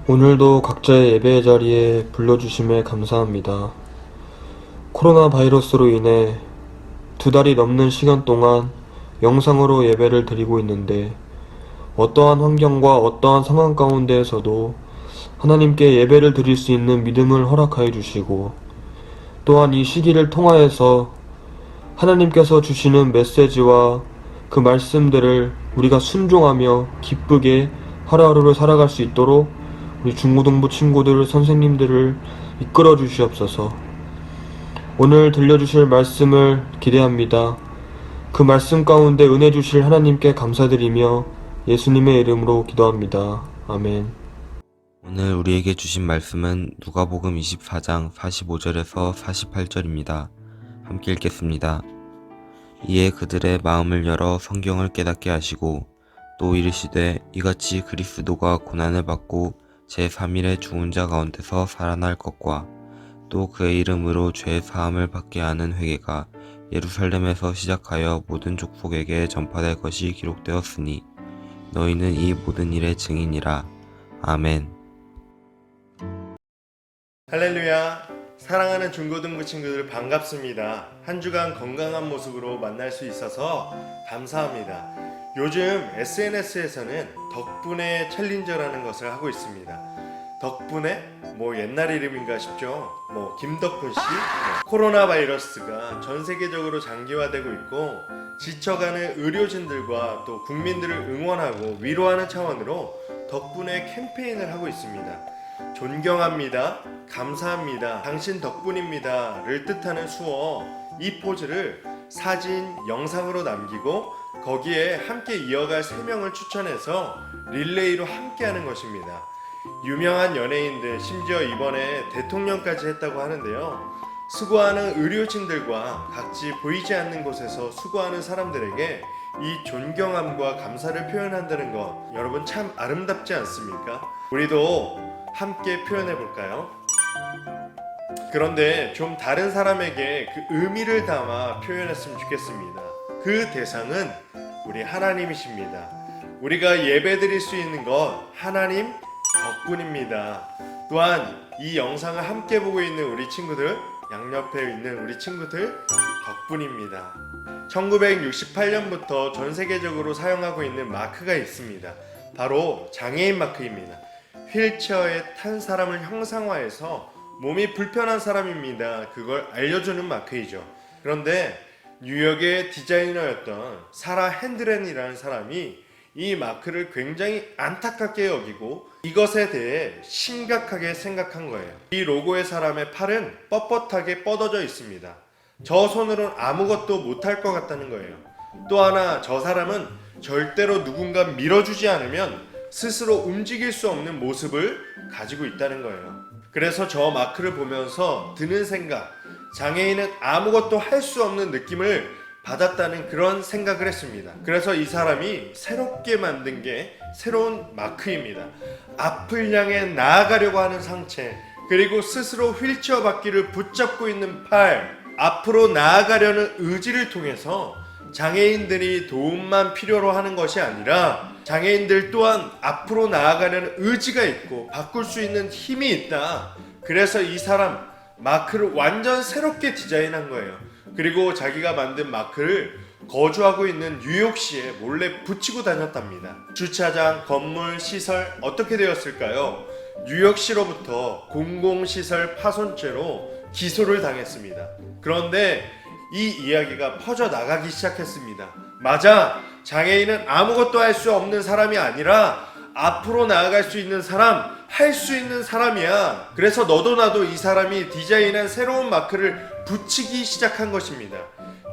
오늘도 각자의 예배 자리에 불러주심에 감사합니다. 코로나 바이러스로 인해 2달이 넘는 시간 동안 영상으로 예배를 드리고 있는데 어떠한 환경과 어떠한 상황 가운데에서도 하나님께 예배를 드릴 수 있는 믿음을 허락하여 주시고 또한 이 시기를 통하여서 하나님께서 주시는 메시지와 그 말씀들을 우리가 순종하며 기쁘게 하루하루를 살아갈 수 있도록 우리 중고등부 친구들, 선생님들을 이끌어 주시옵소서. 오늘 들려주실 말씀을 기대합니다. 그 말씀 가운데 은혜 주실 하나님께 감사드리며 예수님의 이름으로 기도합니다. 아멘. 오늘 우리에게 주신 말씀은 누가복음 24장 45절에서 48절입니다. 함께 읽겠습니다. 이에 그들의 마음을 열어 성경을 깨닫게 하시고 또 이르시되 이같이 그리스도가 고난을 받고 제3일에 죽은 자 가운데서 살아날 것과 또 그의 이름으로 죄 사함을 받게 하는 회개가 예루살렘에서 시작하여 모든 족속에게 전파될 것이 기록되었으니 너희는 이 모든 일의 증인이라. 아멘. 할렐루야. 사랑하는 중고등부 친구들 반갑습니다. 한 주간 건강한 모습으로 만날 수 있어서 감사합니다. 요즘 SNS에서는 덕분에 챌린저라는 것을 하고 있습니다. 덕분에 옛날 이름인가 싶죠. 김덕분 씨. 코로나 바이러스가 전 세계적으로 장기화되고 있고 지쳐가는 의료진들과 또 국민들을 응원하고 위로하는 차원으로 덕분에 캠페인을 하고 있습니다. 존경합니다, 감사합니다, 당신 덕분입니다를 뜻하는 수어 이 포즈를 사진, 영상으로 남기고 거기에 함께 이어갈 3명을 추천해서 릴레이로 함께하는 것입니다. 유명한 연예인들, 심지어 이번에 대통령까지 했다고 하는데요. 수고하는 의료진들과 각지 보이지 않는 곳에서 수고하는 사람들에게 이 존경함과 감사를 표현한다는 것, 여러분 참 아름답지 않습니까? 우리도 함께 표현해 볼까요? 그런데 좀 다른 사람에게 그 의미를 담아 표현했으면 좋겠습니다. 그 대상은 우리 하나님이십니다. 우리가 예배드릴 수 있는 것 하나님 덕분입니다. 또한 이 영상을 함께 보고 있는 우리 친구들, 양옆에 있는 우리 친구들 덕분입니다. 1968년부터 전 세계적으로 사용하고 있는 마크가 있습니다. 바로 장애인 마크입니다. 휠체어에 탄 사람을 형상화해서 몸이 불편한 사람입니다. 그걸 알려주는 마크이죠. 그런데 뉴욕의 디자이너였던 사라 핸드렌이라는 사람이 이 마크를 굉장히 안타깝게 여기고 이것에 대해 심각하게 생각한 거예요. 이 로고의 사람의 팔은 뻣뻣하게 뻗어져 있습니다. 저 손으로는 아무것도 못할 것 같다는 거예요. 또 하나, 저 사람은 절대로 누군가 밀어주지 않으면 스스로 움직일 수 없는 모습을 가지고 있다는 거예요. 그래서 저 마크를 보면서 드는 생각, 장애인은 아무것도 할 수 없는 느낌을 받았다는 그런 생각을 했습니다. 그래서 이 사람이 새롭게 만든 게 새로운 마크입니다. 앞을 향해 나아가려고 하는 상체, 그리고 스스로 휠체어 바퀴를 붙잡고 있는 팔, 앞으로 나아가려는 의지를 통해서 장애인들이 도움만 필요로 하는 것이 아니라 장애인들 또한 앞으로 나아가려는 의지가 있고 바꿀 수 있는 힘이 있다. 그래서 이 사람 마크를 완전 새롭게 디자인한 거예요. 그리고 자기가 만든 마크를 거주하고 있는 뉴욕시에 몰래 붙이고 다녔답니다. 주차장, 건물, 시설 어떻게 되었을까요? 뉴욕시로부터 공공시설 파손죄로 기소를 당했습니다. 그런데 이 이야기가 퍼져나가기 시작했습니다. 맞아, 장애인은 아무것도 할 수 없는 사람이 아니라 앞으로 나아갈 수 있는 사람, 할 수 있는 사람이야. 그래서 너도 나도 이 사람이 디자인한 새로운 마크를 붙이기 시작한 것입니다.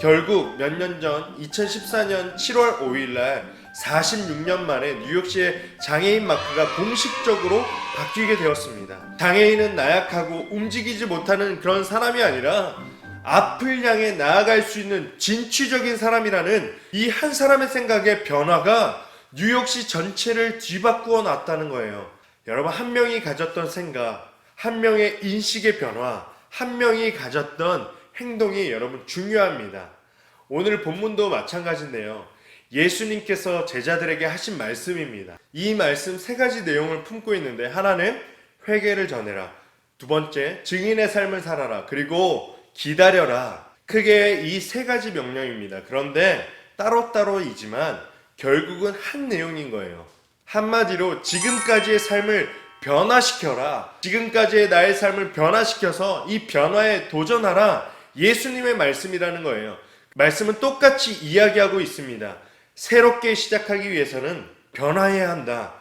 결국 몇 년 전 2014년 7월 5일날 46년 만에 뉴욕시의 장애인 마크가 공식적으로 바뀌게 되었습니다. 장애인은 나약하고 움직이지 못하는 그런 사람이 아니라 앞을 향해 나아갈 수 있는 진취적인 사람이라는 이 한 사람의 생각의 변화가 뉴욕시 전체를 뒤바꾸어 놨다는 거예요. 여러분, 한 명이 가졌던 생각, 한 명의 인식의 변화, 한 명이 가졌던 행동이 여러분 중요합니다. 오늘 본문도 마찬가지인데요. 예수님께서 제자들에게 하신 말씀입니다. 이 말씀 세 가지 내용을 품고 있는데, 하나는 회개를 전해라, 두 번째 증인의 삶을 살아라, 그리고 기다려라. 크게 이 세 가지 명령입니다. 그런데 따로따로이지만 결국은 한 내용인 거예요. 한마디로 지금까지의 삶을 변화시켜라. 지금까지의 나의 삶을 변화시켜서 이 변화에 도전하라. 예수님의 말씀이라는 거예요. 말씀은 똑같이 이야기하고 있습니다. 새롭게 시작하기 위해서는 변화해야 한다.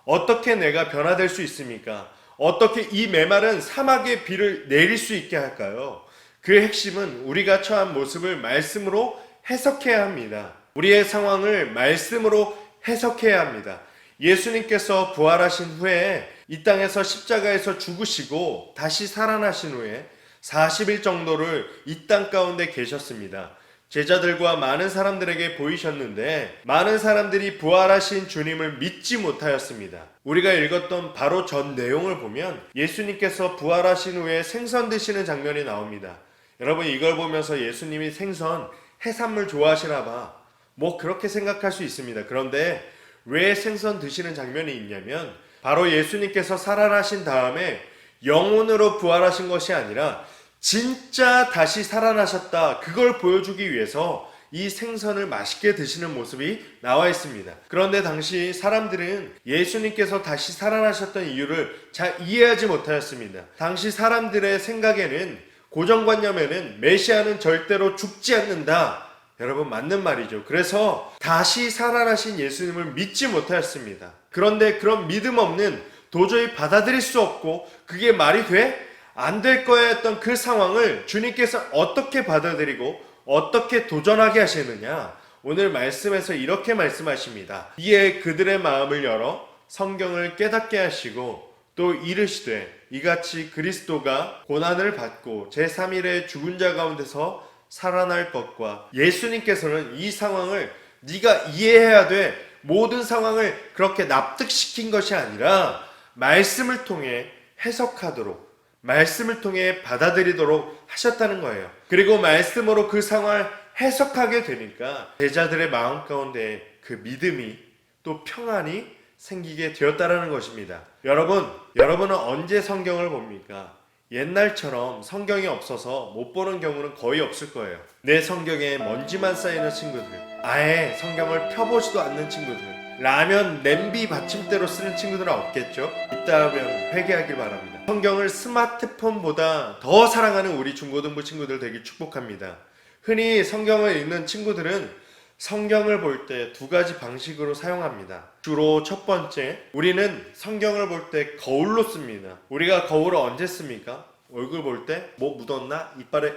어떻게 내가 변화될 수 있습니까? 어떻게 이 메마른 사막의 비를 내릴 수 있게 할까요? 그 핵심은 우리가 처한 모습을 말씀으로 해석해야 합니다. 우리의 상황을 말씀으로 해석해야 합니다. 예수님께서 부활하신 후에 이 땅에서 십자가에서 죽으시고 다시 살아나신 후에 40일 정도를 이 땅 가운데 계셨습니다. 제자들과 많은 사람들에게 보이셨는데 많은 사람들이 부활하신 주님을 믿지 못하였습니다. 우리가 읽었던 바로 전 내용을 보면 예수님께서 부활하신 후에 생선 드시는 장면이 나옵니다. 여러분, 이걸 보면서 예수님이 생선, 해산물 좋아하시나 봐, 뭐 그렇게 생각할 수 있습니다. 그런데 왜 생선 드시는 장면이 있냐면, 바로 예수님께서 살아나신 다음에 영혼으로 부활하신 것이 아니라 진짜 다시 살아나셨다, 그걸 보여주기 위해서 이 생선을 맛있게 드시는 모습이 나와 있습니다. 그런데 당시 사람들은 예수님께서 다시 살아나셨던 이유를 잘 이해하지 못하였습니다. 당시 사람들의 생각에는, 고정관념에는 메시아는 절대로 죽지 않는다. 여러분, 맞는 말이죠. 그래서 다시 살아나신 예수님을 믿지 못하였습니다. 그런데 그런 믿음 없는, 도저히 받아들일 수 없고 그게 말이 돼? 안 될 거야 했던 그 상황을 주님께서 어떻게 받아들이고 어떻게 도전하게 하시느냐, 오늘 말씀에서 이렇게 말씀하십니다. 이에 그들의 마음을 열어 성경을 깨닫게 하시고 또 이르시되 이같이 그리스도가 고난을 받고 제3일에 죽은 자 가운데서 살아날 것과, 예수님께서는 이 상황을 네가 이해해야 돼, 모든 상황을 그렇게 납득시킨 것이 아니라 말씀을 통해 해석하도록, 말씀을 통해 받아들이도록 하셨다는 거예요. 그리고 말씀으로 그 상황을 해석하게 되니까 제자들의 마음 가운데 그 믿음이, 또 평안이 생기게 되었다라는 것입니다. 여러분은 언제 성경을 봅니까? 옛날처럼 성경이 없어서 못 보는 경우는 거의 없을 거예요. 내 성경에 먼지만 쌓이는 친구들, 아예 성경을 펴보지도 않는 친구들, 라면 냄비 받침대로 쓰는 친구들은 없겠죠? 있다면 회개하길 바랍니다. 성경을 스마트폰보다 더 사랑하는 우리 중고등부 친구들 되길 축복합니다. 흔히 성경을 읽는 친구들은 성경을 볼 때 두 가지 방식으로 사용합니다. 주로 첫 번째, 우리는 성경을 볼 때 거울로 씁니다. 우리가 거울을 언제 씁니까? 얼굴 볼 때 뭐 묻었나? 이빨에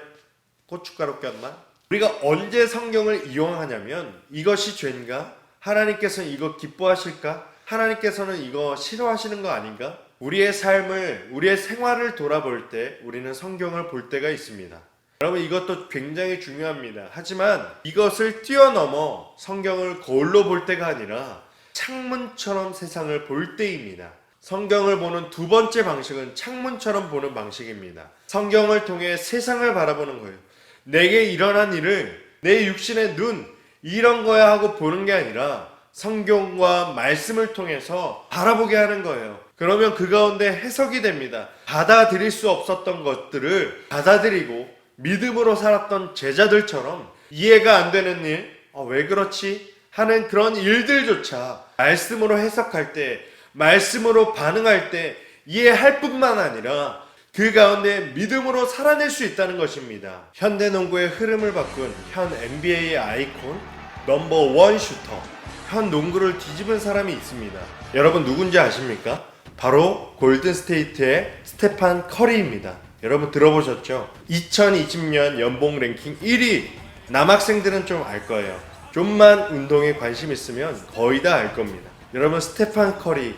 고춧가루 꼈나? 우리가 언제 성경을 이용하냐면, 이것이 죄인가? 하나님께서는 이거 기뻐하실까? 하나님께서는 이거 싫어하시는 거 아닌가? 우리의 삶을, 우리의 생활을 돌아볼 때 우리는 성경을 볼 때가 있습니다. 여러분, 이것도 굉장히 중요합니다. 하지만 이것을 뛰어넘어 성경을 거울로 볼 때가 아니라 창문처럼 세상을 볼 때입니다. 성경을 보는 두 번째 방식은 창문처럼 보는 방식입니다. 성경을 통해 세상을 바라보는 거예요. 내게 일어난 일을 내 육신의 눈, 이런 거야 하고 보는 게 아니라 성경과 말씀을 통해서 바라보게 하는 거예요. 그러면 그 가운데 해석이 됩니다. 받아들일 수 없었던 것들을 받아들이고 믿음으로 살았던 제자들처럼 이해가 안 되는 일, 왜 그렇지? 하는 그런 일들조차 말씀으로 해석할 때, 말씀으로 반응할 때 이해할 뿐만 아니라 그 가운데 믿음으로 살아낼 수 있다는 것입니다. 현대농구의 흐름을 바꾼 현 NBA의 아이콘, 넘버1 슈터, 현 농구를 뒤집은 사람이 있습니다. 여러분, 누군지 아십니까? 바로 골든스테이트의 스테판 커리입니다. 여러분 들어보셨죠? 2020년 연봉 랭킹 1위. 남학생들은 좀 알 거예요. 좀만 운동에 관심 있으면 거의 다 알 겁니다. 여러분, 스테판 커리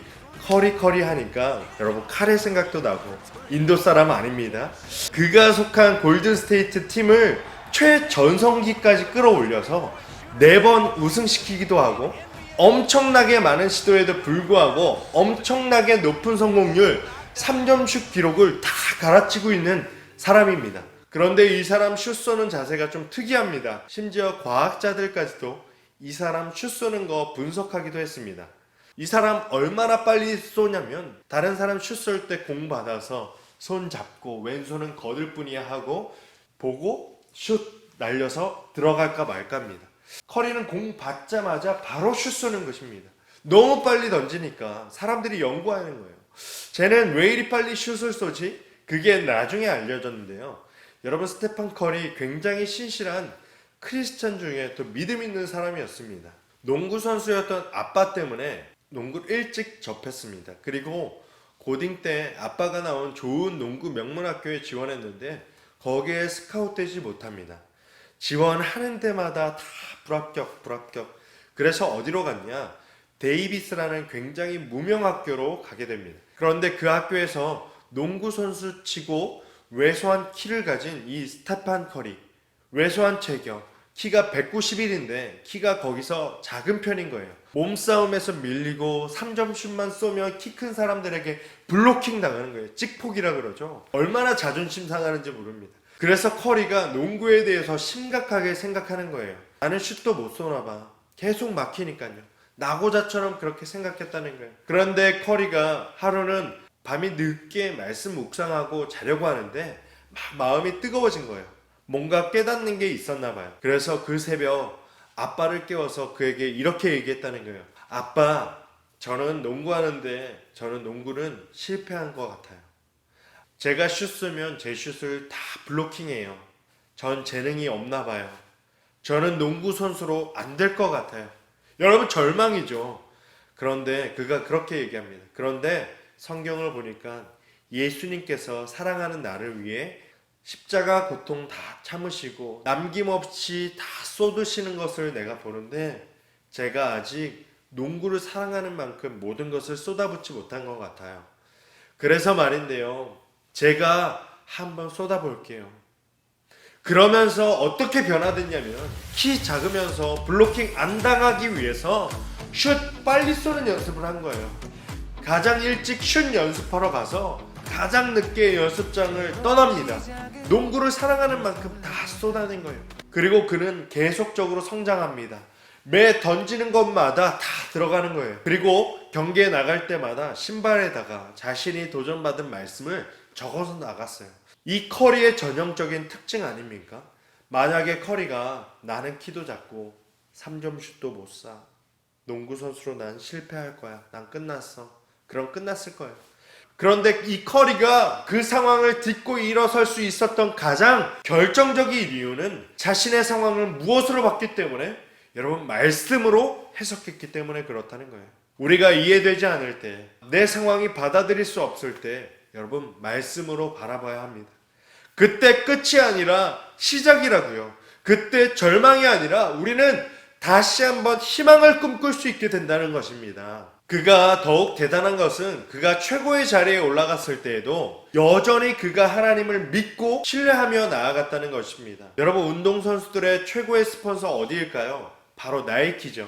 하니까 여러분 카레 생각도 나고, 인도 사람 아닙니다. 그가 속한 골든스테이트 팀을 최전성기까지 끌어올려서 4번 우승시키기도 하고, 엄청나게 많은 시도에도 불구하고 엄청나게 높은 성공률, 3점슛 기록을 다 갈아치고 있는 사람입니다. 그런데 이 사람 슛 쏘는 자세가 좀 특이합니다. 심지어 과학자들까지도 이 사람 슛 쏘는 거 분석하기도 했습니다. 이 사람 얼마나 빨리 쏘냐면 다른 사람 슛 쏠 때 공 받아서 손 잡고 왼손은 거들 뿐이야 하고 보고 슛 날려서 들어갈까 말까입니다. 커리는 공 받자마자 바로 슛 쏘는 것입니다. 너무 빨리 던지니까 사람들이 연구하는 거예요. 쟤는 왜 이리 빨리 슛을 쏘지? 그게 나중에 알려졌는데요. 여러분, 스테판 커리 굉장히 신실한 크리스찬 중에 또 믿음 있는 사람이었습니다. 농구 선수였던 아빠 때문에 농구를 일찍 접했습니다. 그리고 고딩 때 아빠가 나온 좋은 농구 명문학교에 지원했는데 거기에 스카웃되지 못합니다. 지원하는 데마다 다 불합격. 그래서 어디로 갔냐? 데이비스라는 굉장히 무명 학교로 가게 됩니다. 그런데 그 학교에서 농구 선수 치고 왜소한 키를 가진 이 스테판 커리, 왜소한 체격, 키가 191인데 키가 거기서 작은 편인 거예요. 몸싸움에서 밀리고 3점 슛만 쏘면 키 큰 사람들에게 블로킹 당하는 거예요. 찍폭이라 그러죠. 얼마나 자존심 상하는지 모릅니다. 그래서 커리가 농구에 대해서 심각하게 생각하는 거예요. 나는 슛도 못 쏘나 봐. 계속 막히니까요. 나고자처럼 그렇게 생각했다는 거예요. 그런데 커리가 하루는 밤이 늦게 말씀 묵상하고 자려고 하는데 마음이 뜨거워진 거예요. 뭔가 깨닫는 게 있었나 봐요. 그래서 그 새벽 아빠를 깨워서 그에게 이렇게 얘기했다는 거예요. 아빠, 저는 농구하는데 저는 농구는 실패한 것 같아요. 제가 슛 쏘면 제 슛을 다 블로킹해요. 전 재능이 없나 봐요. 저는 농구 선수로 안 될 것 같아요. 여러분, 절망이죠. 그런데 그가 그렇게 얘기합니다. 그런데 성경을 보니까 예수님께서 사랑하는 나를 위해 십자가 고통 다 참으시고 남김없이 다 쏟으시는 것을 내가 보는데 제가 아직 농구를 사랑하는 만큼 모든 것을 쏟아붓지 못한 것 같아요. 그래서 말인데요, 제가 한번 쏟아볼게요. 그러면서 어떻게 변화됐냐면 키 작으면서 블로킹 안 당하기 위해서 슛 빨리 쏘는 연습을 한 거예요. 가장 일찍 슛 연습하러 가서 가장 늦게 연습장을 떠납니다. 농구를 사랑하는 만큼 다 쏟아낸 거예요. 그리고 그는 계속적으로 성장합니다. 매 던지는 것마다 다 들어가는 거예요. 그리고 경기에 나갈 때마다 신발에다가 자신이 도전받은 말씀을 적어서 나갔어요. 이 커리의 전형적인 특징 아닙니까? 만약에 커리가 나는 키도 작고 3점 슛도 못 쏴. 농구 선수로 난 실패할 거야. 난 끝났어. 그럼 끝났을 거예요. 그런데 이 커리가 그 상황을 딛고 일어설 수 있었던 가장 결정적인 이유는 자신의 상황을 무엇으로 봤기 때문에, 여러분, 말씀으로 해석했기 때문에 그렇다는 거예요. 우리가 이해되지 않을 때, 내 상황이 받아들일 수 없을 때 여러분, 말씀으로 바라봐야 합니다. 그때 끝이 아니라 시작이라고요. 그때 절망이 아니라 우리는 다시 한번 희망을 꿈꿀 수 있게 된다는 것입니다. 그가 더욱 대단한 것은 그가 최고의 자리에 올라갔을 때에도 여전히 그가 하나님을 믿고 신뢰하며 나아갔다는 것입니다. 여러분, 운동선수들의 최고의 스폰서 어디일까요? 바로 나이키죠.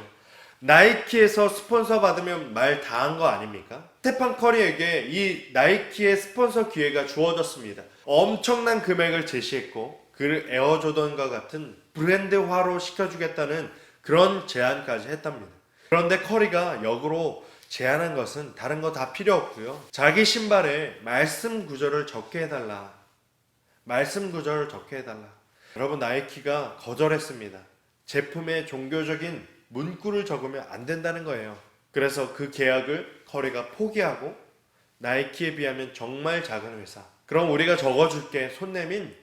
나이키에서 스폰서 받으면 말 다 한 거 아닙니까? 스테판 커리에게 이 나이키의 스폰서 기회가 주어졌습니다. 엄청난 금액을 제시했고 그를 에어조던과 같은 브랜드화로 시켜주겠다는 그런 제안까지 했답니다. 그런데 커리가 역으로 제안한 것은 다른 거 다 필요 없고요. 자기 신발에 말씀 구절을 적게 해달라. 말씀 구절을 적게 해달라. 여러분, 나이키가 거절했습니다. 제품에 종교적인 문구를 적으면 안 된다는 거예요. 그래서 그 계약을 커리가 포기하고 나이키에 비하면 정말 작은 회사, 그럼 우리가 적어줄게 손 내민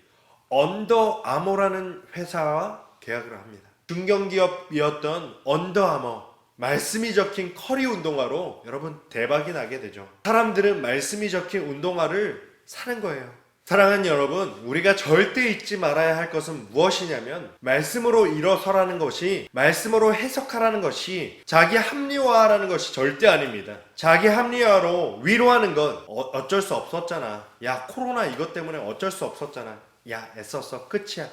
언더아머라는 회사와 계약을 합니다. 중견기업이었던 언더아머, 말씀이 적힌 커리 운동화로 여러분 대박이 나게 되죠. 사람들은 말씀이 적힌 운동화를 사는 거예요. 사랑하는 여러분, 우리가 절대 잊지 말아야 할 것은 무엇이냐면 말씀으로 일어서라는 것이, 말씀으로 해석하라는 것이 자기 합리화하라는 것이 절대 아닙니다. 자기 합리화로 위로하는 건 어쩔 수 없었잖아. 야, 코로나 이것 때문에 어쩔 수 없었잖아. 야, 애썼어. 끝이야.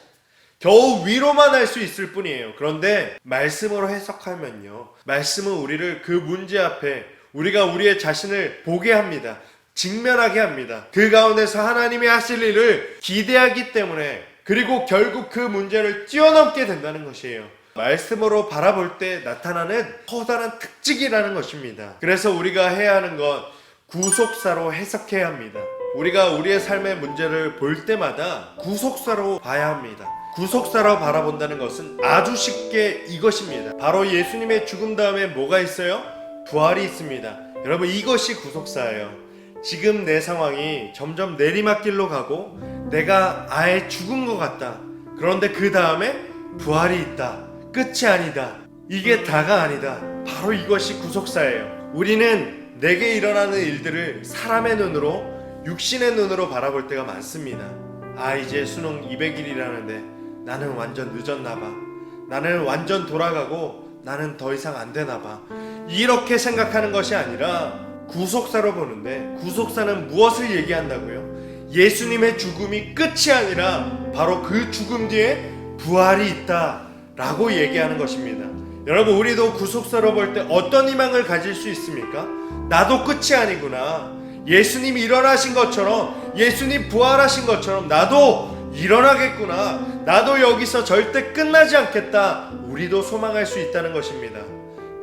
겨우 위로만 할 수 있을 뿐이에요. 그런데 말씀으로 해석하면요, 말씀은 우리를 그 문제 앞에 우리가 우리의 자신을 보게 합니다. 직면하게 합니다. 그 가운데서 하나님이 하실 일을 기대하기 때문에, 그리고 결국 그 문제를 뛰어넘게 된다는 것이에요. 말씀으로 바라볼 때 나타나는 커다란 특징이라는 것입니다. 그래서 우리가 해야 하는 건 구속사로 해석해야 합니다. 우리가 우리의 삶의 문제를 볼 때마다 구속사로 봐야 합니다. 구속사로 바라본다는 것은 아주 쉽게 이것입니다. 바로 예수님의 죽음 다음에 뭐가 있어요? 부활이 있습니다. 여러분, 이것이 구속사예요. 지금 내 상황이 점점 내리막길로 가고 내가 아예 죽은 것 같다. 그런데 그 다음에 부활이 있다. 끝이 아니다. 이게 다가 아니다. 바로 이것이 구속사예요. 우리는 내게 일어나는 일들을 사람의 눈으로, 육신의 눈으로 바라볼 때가 많습니다. 아, 이제 수능 200일이라는데 나는 완전 늦었나 봐. 나는 완전 돌아가고 나는 더 이상 안 되나 봐. 이렇게 생각하는 것이 아니라 구속사로 보는데, 구속사는 무엇을 얘기한다고요? 예수님의 죽음이 끝이 아니라 바로 그 죽음 뒤에 부활이 있다 라고 얘기하는 것입니다. 여러분, 우리도 구속사로 볼 때 어떤 희망을 가질 수 있습니까? 나도 끝이 아니구나. 예수님이 일어나신 것처럼, 예수님 부활하신 것처럼 나도 일어나겠구나. 나도 여기서 절대 끝나지 않겠다. 우리도 소망할 수 있다는 것입니다.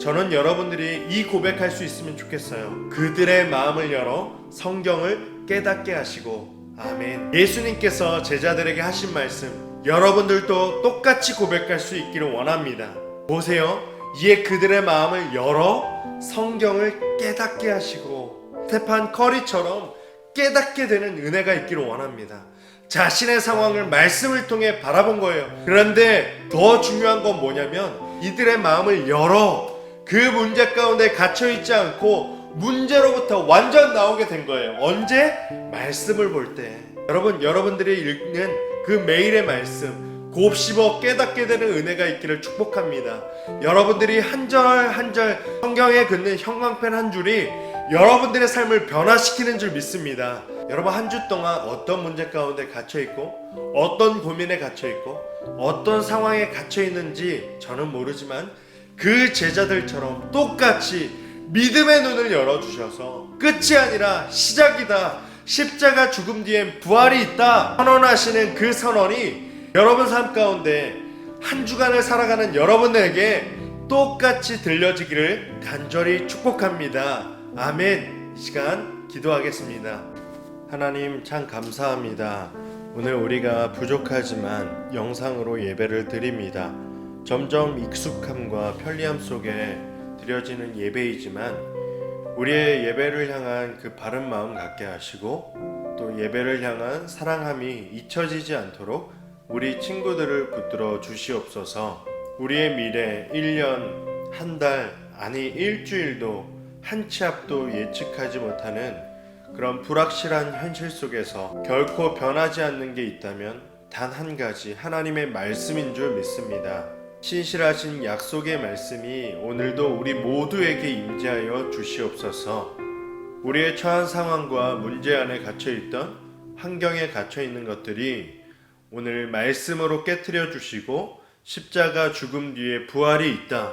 저는 여러분들이 이 고백할 수 있으면 좋겠어요. 그들의 마음을 열어 성경을 깨닫게 하시고. 아멘. 예수님께서 제자들에게 하신 말씀, 여러분들도 똑같이 고백할 수 있기를 원합니다. 보세요. 이에 그들의 마음을 열어 성경을 깨닫게 하시고. 스테판 커리처럼 깨닫게 되는 은혜가 있기를 원합니다. 자신의 상황을 말씀을 통해 바라본 거예요. 그런데 더 중요한 건 뭐냐면, 이들의 마음을 열어 그 문제 가운데 갇혀있지 않고 문제로부터 완전 나오게 된 거예요. 언제? 말씀을 볼 때. 여러분, 여러분들이 읽는 그 매일의 말씀 곱씹어 깨닫게 되는 은혜가 있기를 축복합니다. 여러분들이 한 절 한 절 성경에 긋는 형광펜 한 줄이 여러분들의 삶을 변화시키는 줄 믿습니다. 여러분, 한 주 동안 어떤 문제 가운데 갇혀있고 어떤 고민에 갇혀있고 어떤 상황에 갇혀있는지 저는 모르지만 그 제자들처럼 똑같이 믿음의 눈을 열어주셔서 끝이 아니라 시작이다, 십자가 죽음 뒤엔 부활이 있다 선언하시는 그 선언이 여러분 삶 가운데 한 주간을 살아가는 여러분에게 똑같이 들려지기를 간절히 축복합니다. 아멘. 이 시간 기도하겠습니다. 하나님, 참 감사합니다. 오늘 우리가 부족하지만 영상으로 예배를 드립니다. 점점 익숙함과 편리함 속에 드려지는 예배이지만 우리의 예배를 향한 그 바른 마음 갖게 하시고, 또 예배를 향한 사랑함이 잊혀지지 않도록 우리 친구들을 붙들어 주시옵소서. 우리의 미래 1년, 한 달, 아니 일주일도 한 치 앞도 예측하지 못하는 그런 불확실한 현실 속에서 결코 변하지 않는 게 있다면 단 한 가지, 하나님의 말씀인 줄 믿습니다. 신실하신 약속의 말씀이 오늘도 우리 모두에게 임재하여 주시옵소서. 우리의 처한 상황과 문제 안에 갇혀있던, 환경에 갇혀있는 것들이 오늘 말씀으로 깨트려 주시고 십자가 죽음 뒤에 부활이 있다,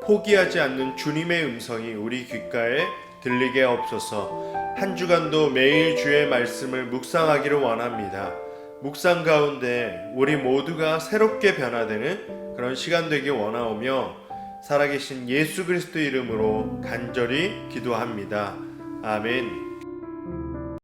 포기하지 않는 주님의 음성이 우리 귓가에 들리게 하옵소서. 한 주간도 매일 주의 말씀을 묵상하기를 원합니다. 묵상 가운데 우리 모두가 새롭게 변화되는 그런 시간 되길 원하오며 살아계신 예수 그리스도 이름으로 간절히 기도합니다. 아멘.